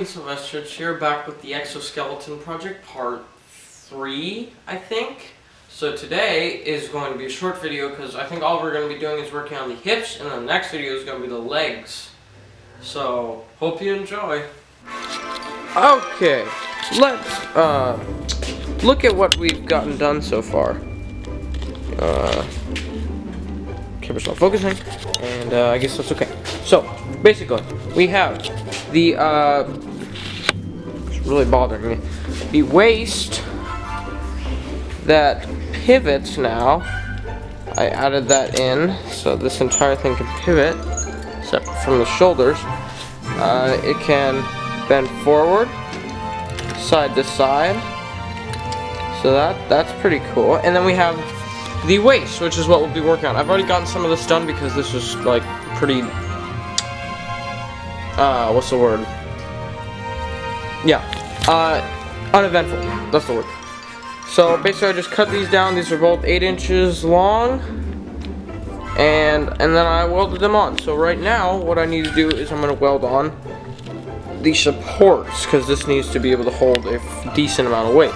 and Sylvester here, back with the Exoskeleton project part 3, I think. So today is going to be a short video because I think all we're going to be doing is working on the hips, and the next video is going to be the legs. So, hope you enjoy. Okay, let's look at what we've gotten done so far. Camera's not focusing, and I guess that's okay. So, basically, we have the, it's really bothering me, the waist that pivots now. I added that in, so this entire thing can pivot, except from the shoulders. It can bend forward, side to side, so that's pretty cool. And then we have the waist, which is what we'll be working on. I've already gotten some of this done because this was like pretty, what's the word? Yeah, uneventful, that's the word. So basically I just cut these down. These are both 8 inches long, and then I welded them on. So right now what I need to do is I'm going to weld on the supports, because this needs to be able to hold a decent amount of weight.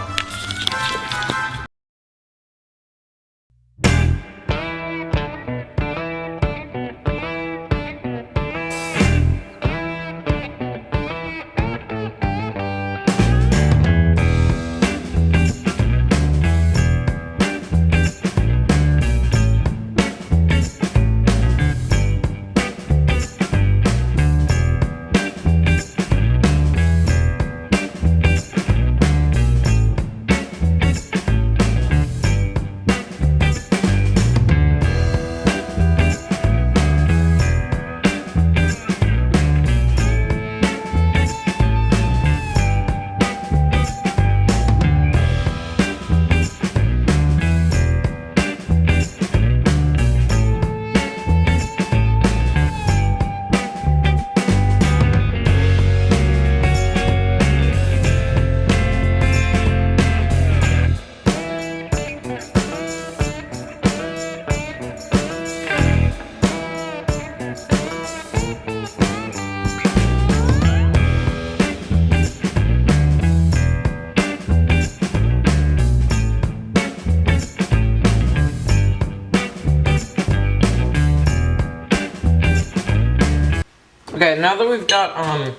Okay, now that we've got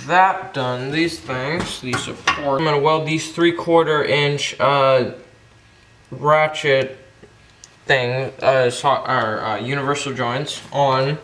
that done, these things, these support, I'm gonna weld these 3/4 inch ratchet thing, universal joints on.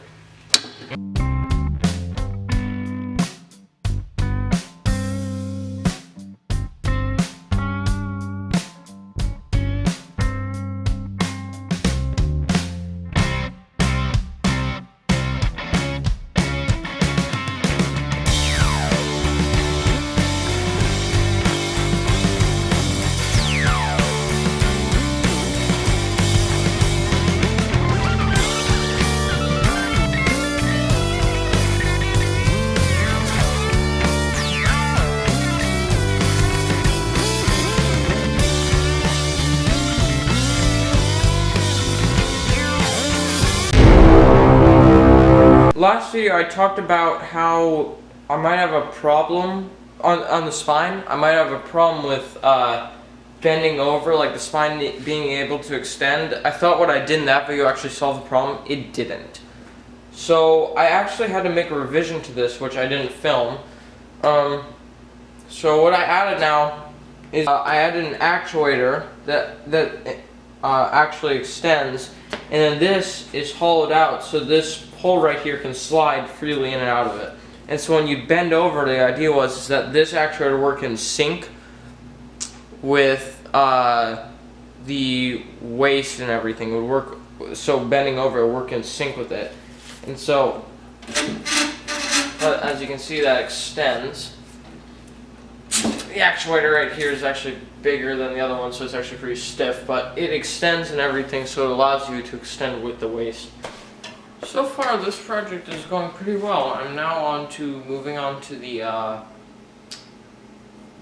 Last video I talked about how I might have a problem on the spine. I might have a problem with bending over, like the spine being able to extend. I thought what I did in that video actually solved the problem. It didn't. So I actually had to make a revision to this, which I didn't film. So what I added now is I added an actuator that actually extends, and then this is hollowed out, so this hole right here can slide freely in and out of it. And so when you bend over, the idea was that this actuator would work in sync with the waist and everything would work. So bending over would work in sync with it. And so as you can see, that extends. The actuator right here is actually bigger than the other one, so it's actually pretty stiff, but it extends and everything, so it allows you to extend with the waist. So far this project is going pretty well. I'm now moving on to the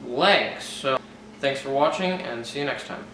legs. So thanks for watching, and see you next time.